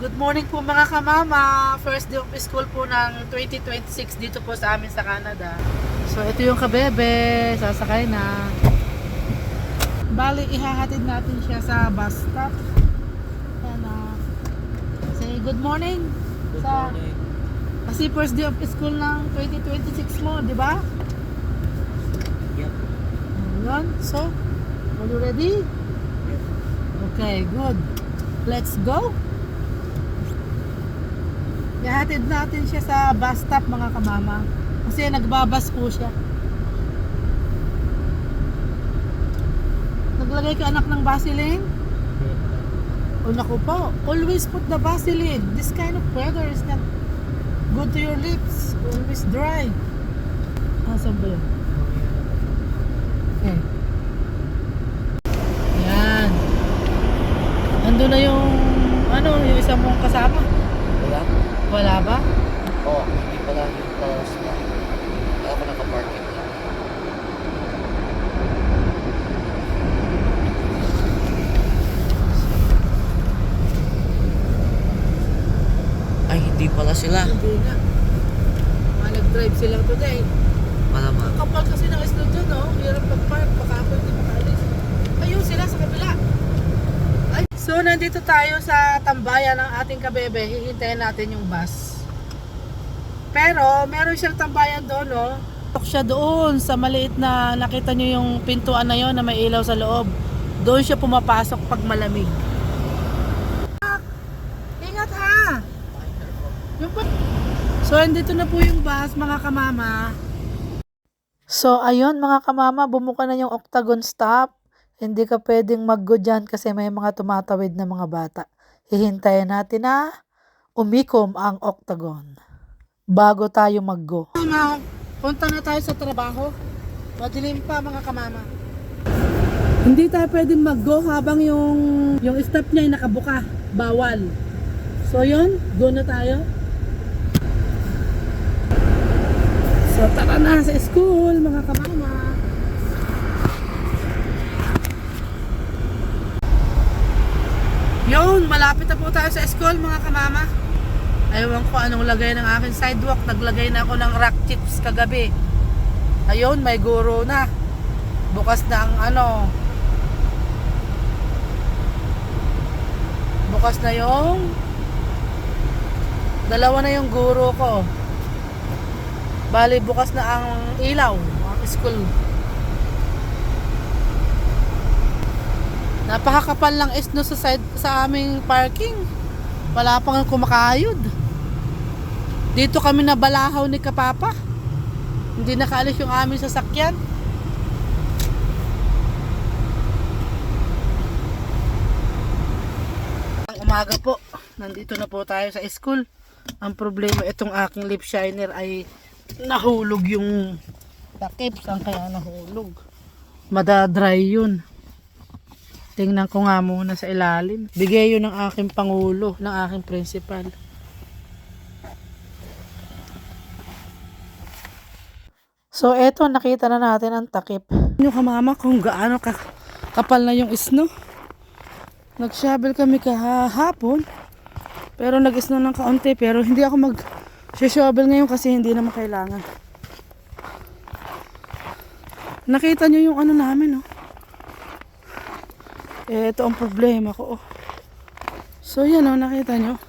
Good morning po mga kamama. First day of school po ng 2026 dito po sa amin sa Canada. So ito yung kabebe, sasakay na. Bali, ihahatid natin siya sa bus stop. Yan, say good morning. Good morning. Kasi first day of school ng 2026 mo, di ba? Yep. Yan. So, are you ready? Yep. Okay, good. Let's go. Ihatid natin siya sa bus stop mga kamama. Kasi nagbabas po siya. Naglagay ka anak ng Vaseline? O naku po, always put the Vaseline. This kind of weather is not good to your lips. Always dry. Saan ba yun? Okay. Yan. Ando na yung yung isa mong kasama. Wala? Wala ba? Oo, hindi pala yung pause na. Kaya ako nakaparking lang. Ay, hindi pala sila. Hindi na. Nag-drive sila today. Malamang. Kapal kasi ng islo dyan, no? Hirap pag-park. Baka ako hindi makaalis. Ayun sila sa kabila. Ay. So, nandito tayo sa tambayan ng ating kabebe. Hihintayin natin yung bus. Pero, meron siyang tambayan doon, no? Tok siya doon sa maliit na nakita nyo yung pintuan na yon na may ilaw sa loob. Doon siya pumapasok pag malamig. Ingat ha! So, andito na po yung bus, mga kamama. So, ayun mga kamama, bumuka na yung Octagon stop. Hindi ka pwedeng mag-go dyan kasi may mga tumatawid na mga bata. Hihintayin natin na umikom ang Octagon bago tayo mag-go. Punta na tayo sa trabaho. Madilim pa mga kamama. Hindi tayo pwedeng mag-go habang yung stop niya ay nakabuka. Bawal. So yun, go na tayo. So tara na sa school mga kamama. Yun, malapit na po tayo sa school mga kamama. Ayaw ko anong lagay ng aking sidewalk. Naglagay na ako ng rock chips kagabi. Ayun, may guro na. Bukas na ang bukas na yung dalawa na yung guro ko. Bali, bukas na ang ilaw, ang school. Napakakapal lang isno sa aming parking. Wala pang kumakayod. Dito kami nabalahaw ni Kapapa. Hindi nakaalis yung aming sasakyan. Ang umaga po, nandito na po tayo sa school. Ang problema, itong aking lip shiner ay nahulog yung takip. Saan kaya nahulog? Madadry yun. Tingnan ko nga muna sa ilalim. Bigay yun ng aking pangulo, ng aking principal. So eto, nakita na natin ang takip. Yung kamama kung gaano kapal na yung snow. Nag-shovel kami kahapon. Pero nag-snow ng kaunti. Pero hindi ako mag-shovel ngayon kasi hindi naman kailangan. Nakita nyo yung namin, oh. Ito ang problema ko. So yan nakita nyo.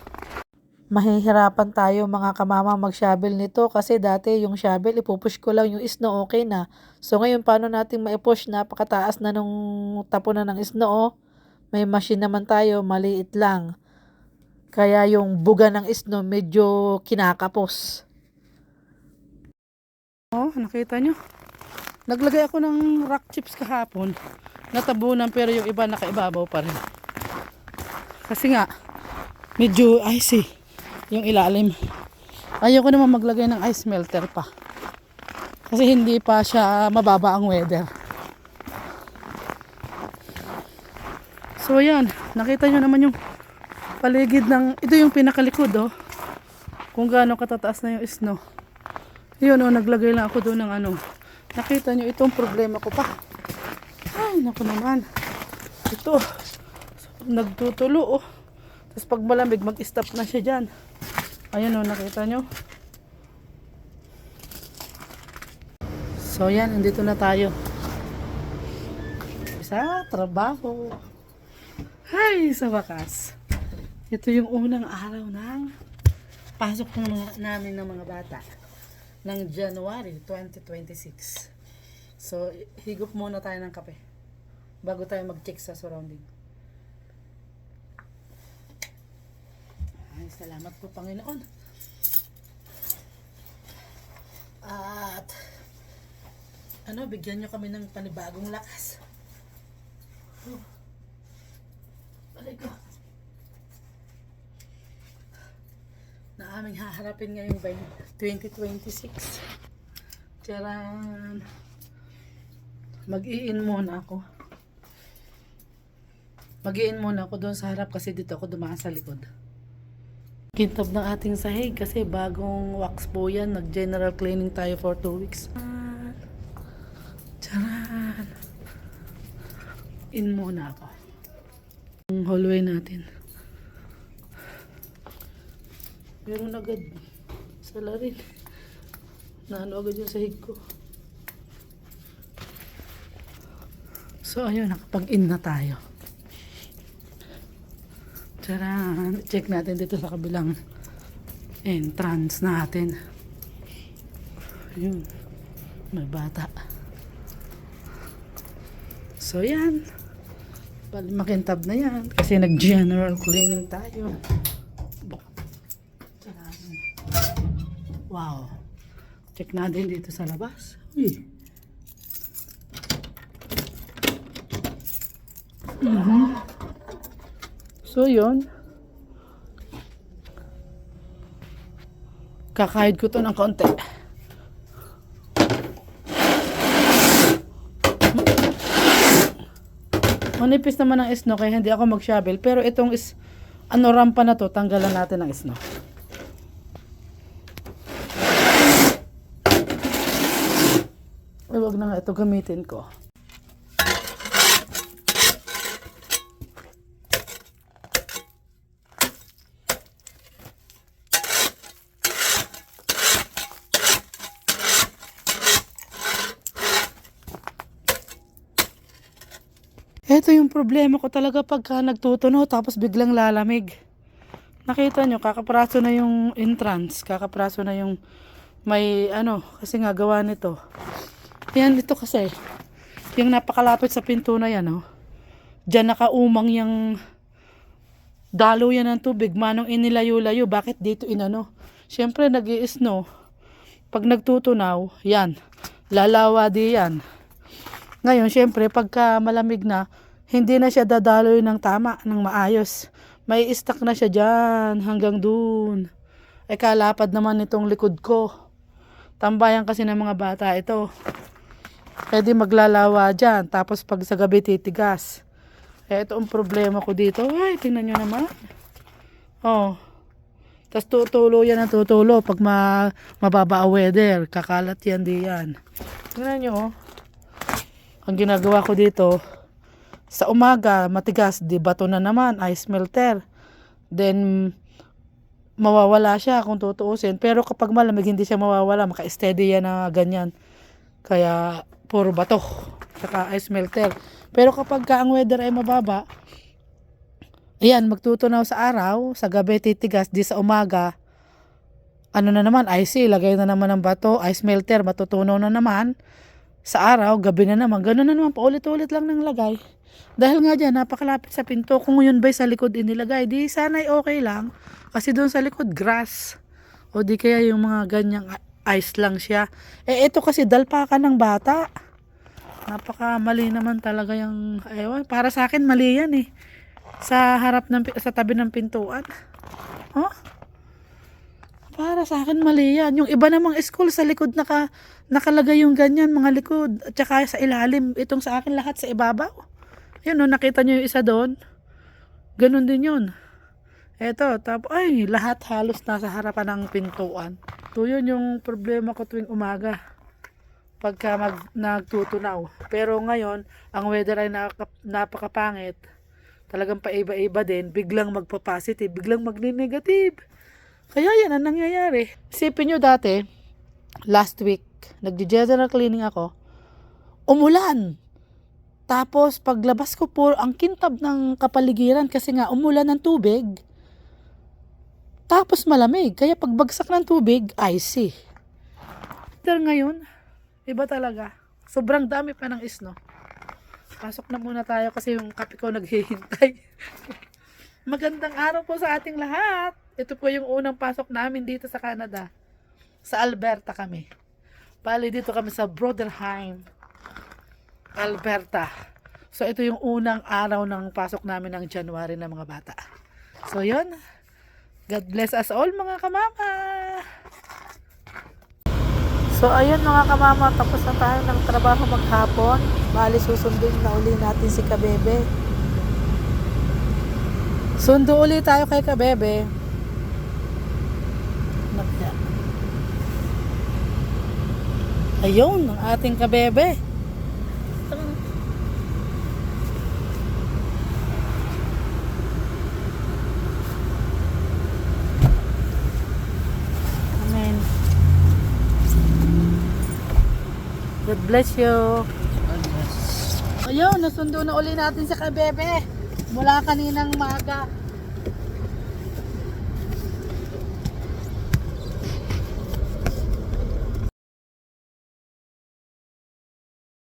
Mahihirapan tayo mga kamama mag-shovel nito kasi dati yung shovel ipupush ko lang yung snow, okay na. So ngayon paano natin maipush? Napakataas na nung tapunan ng snow. May machine naman tayo, maliit lang. Kaya yung buga ng snow medyo kinakapos. Oh, nakita nyo? Naglagay ako ng rock chips kahapon. Natabunan pero yung iba nakaibabaw pa rin. Kasi nga medyo icy yung ilalim. Ayoko naman maglagay ng ice melter pa. Kasi hindi pa siya mababa ang weather. So ayan, nakita nyo naman yung paligid ng, ito yung pinakalikod kung gaano katataas na yung snow. Yun naglagay lang ako doon ng nakita nyo itong problema ko pa. Ay, naku naman. Ito. Nagtutulo, Tapos pag malamig, mag-stop na siya dyan. Ayan o, nakita nyo? So yan, nandito na tayo. Sa trabaho. Hay, sa wakas. Ito yung unang araw ng pasok namin ng mga bata ng January 2026. So, higop muna tayo ng kape bago tayo mag-check sa surrounding. Ay, salamat po Panginoon. At bigyan nyo kami ng panibagong lakas. Balik ko. Na aming haharapin ngayong 2026. Tiyaran. Mag-i-in muna ako. Mag-i-in muna ako doon sa harap kasi dito ako dumaan sa likod. Kintab ng ating sahig kasi bagong wax po yan. Nag-general cleaning tayo for 2 weeks. Tiyaran. In muna ako. Ang hallway natin. Meron agad sala rin. Naano agad yung sahig ko. So ayun, nakapag-in na tayo. Tcharan! Check natin dito sa kabilang entrance natin. Ayun. May bata. So yan. Bali makintab na yan. Kasi nag-general cleaning tayo. Wow. Check natin dito sa labas. Uy. So yun. Kakahid ko to ng konti. Manipis naman ang snow kaya hindi ako mag-shovel. Pero itong rampa na to, tanggalan natin ang snow. Huwag na nga ito gamitin ko. Ito yung problema ko talaga pagka nagtutuno tapos biglang lalamig. Nakita nyo, kakapraso na yung entrance, kakapraso na yung may kasi nga gawa nito. Yan dito kasi, yung napakalapit sa pinto na yan, Diyan nakaumang yung dalo yan ng tubig, manong inilayo-layo, bakit dito Siyempre nag-i-snow, pag nagtutunaw, yan, lalawa di yan. Ngayon, siyempre, pagka malamig na, hindi na siya dadaloy ng tama, ng maayos. May stuck na siya dyan, hanggang dun. Kalapad naman itong likod ko. Tambayan kasi ng mga bata ito. Pwede maglalawa dyan. Tapos pag sa gabi titigas. Ito ang problema ko dito. Ay, tingnan nyo naman. Tapos tutulo yan ang tutulo. Pag mababa ang weather. Kakalat yan di yan. Tingnan nyo. Ang ginagawa ko dito. Sa umaga matigas. Di bato na naman. Ice melter. Then mawawala siya kung tutuusin. Pero kapag malamig hindi siya mawawala. Maka-steady yan na ganyan. Kaya puro bato, saka ice melter. Pero kapag ang weather ay mababa, ayan, magtutunaw sa araw, sa gabi titigas, di sa umaga, na naman, icy, lagay na naman ng bato, ice melter, matutunaw na naman, sa araw, gabi na naman, gano'n na naman, paulit-ulit lang ng lagay. Dahil nga dyan, napakalapit sa pinto, kung yun ba'y sa likod inilagay, di sana'y okay lang, kasi doon sa likod, grass, o di kaya yung mga ganyang ice lang siya. Ito kasi dalpakan ng bata. Napaka mali naman talaga yung para sa akin mali yan sa tabi ng pintuan. Para sa akin mali yan. Yung iba namang school sa likod nakalagay yung ganyan mga likod at saka sa ilalim. Itong sa akin lahat sa ibabaw. Yun nakita nyo yung isa doon. Ganun din yun. Eto, lahat halos nasa harapan ng pintuan. So yun yung problema ko tuwing umaga pagka nagtutunaw. Pero ngayon ang weather ay napakapangit. talagang paiba-iba din, biglang magpa-positive, biglang magni-negative. Kaya yan ang nangyayari. Isipin nyo dati, last week, nagdi-general cleaning ako, umulan. Tapos paglabas ko po, ang kintab ng kapaligiran kasi nga umulan ng tubig. Tapos malamig, kaya pagbagsak ng tubig, icy. Pero ngayon, iba talaga. Sobrang dami pa ng snow. Pasok na muna tayo kasi yung kape ko naghihintay. Magandang araw po sa ating lahat. Ito po yung unang pasok namin dito sa Canada. Sa Alberta kami. Bali dito kami sa Broderheim, Alberta. So ito yung unang araw ng pasok namin ng January ng mga bata. So yun. God bless us all mga kamama. So ayun mga kamama, tapos na tayo ng trabaho maghapon. Bali susunduin na uli natin si Kabebe. Sundo uli tayo kay Kabebe. Ayun, ang ating Kabebe. Amen. God bless you. Ayun, nasundo na uli natin sa Kabebe. Mula kaninang maga.